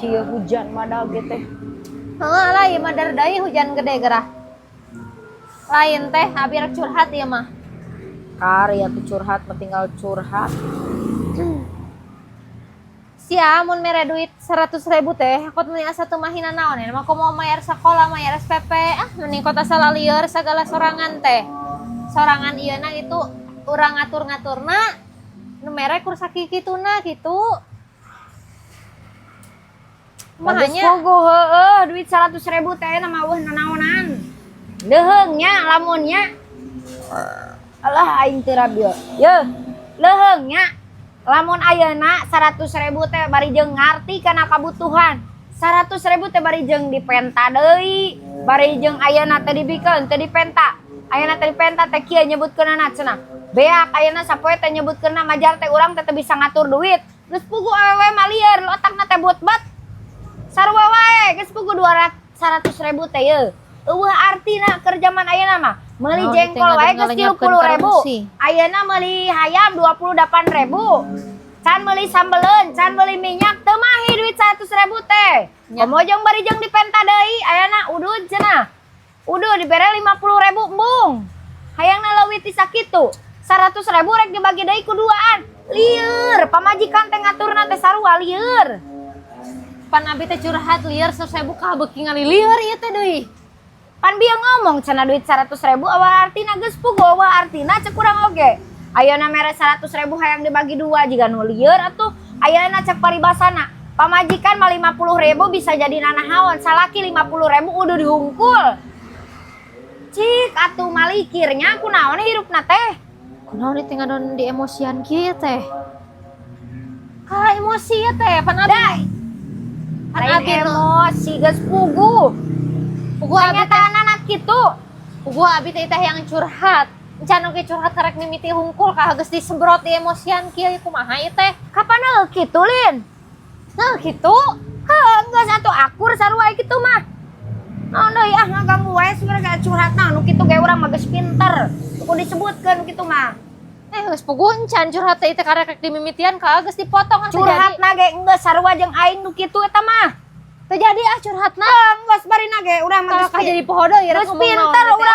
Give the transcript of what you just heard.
kieu hujan madag ge teh. Heeh, lain mah dari deui hujan gede gerah. Lain teh abi rek curhat ieu mah. Karya tuh curhat mah tinggal curhat. Sia mun mere duit 100.000 teh, aku mending asa teu mahina naon ya. Mah mau mayar sakola, mayar SPP, mending kota salah lieur segala sorangan teh. Sorangan ieu na itu urang ngatur-ngaturna nu mere kur sakikituna gitu. Mahanya pogo heueuh duit 100.000 teh na mah eueuh nanaonan. Leheungnya lamunnya alah aing teu rabi. Yeuh, leheungnya lamun ayeuna 100.000 teh bari jeung ngarti kana kabutuhan. 100.000 teh bari jeung dipenta deui, bari jeung ayeuna teh dibikeun teh dipenta. Ayeuna teh dipenta teh kieu nyebutkeunana cenah. Beak ayeuna sapoe teh nyebutkeunna majar teh urang teh bisa ngatur duit. Geus pugu awewe mah lieur, otakna teh buat-bat. Sarua wae geus pugu 100.000 teh yeuh. Eueuh artina keur zaman ayeuna mah. Meuli jengkol wae geus 30.000. Ayeuna meuli hayam 28.000. Can meuli sambeleun, can meuli minyak teu mahi duit 100.000 teh. Komojong bari jeung dipenta deui, ayeuna udud cenah. Udud dibere 50.000 embung. Hayangna leuwih ti sakitu. 100.000 rek dibagi deui ku duaan. Lieur, pamajikan teh ngaturna teh sarua lieur. Pan abi teh curhat lieur 100.000 ka beuki ngali lieur ieu teh deui. Pan bieu ngomong cenah duit 100.000 awal artina geus pugu awal artina cek urang oge. Ayeuna mere 100.000 hayang dibagi dua jiga nu lieur atuh ayeuna cek paribasana. Pamajikan mah 50.000 bisa jadi nanahaon, salaki 50.000 udah dihungkul. Cik atuh malikirnya kunaon hirupna teh? Kunaon teh ngadon di emosian kieu teh? Ka emosi ya teh pan abi. Pan abi emosi geus pugu. Pugu abi teh anak kitu. Pugu abi teh yang curhat. Encan oge curhat karek mimiti hungkul ka geus disembrot di emosian kieu kumaha ieu teh? Kapan kitu Lin? Nah kitu. Geus atuh akur sarua kitu mah. Naon deui ngaganggu wae sebenarnya curhat nu kitu ge urang mah geus pinter. Kudu disebutkeun kitu mah. Geus pugu encan curhat teh karek dimimitian ka geus dipotong curhatna ge geus sarua jeung aing nu kitu eta mah. Teu jadi curhatna. Geus barina ge urang mah geus jadi poho deui geus pinter urang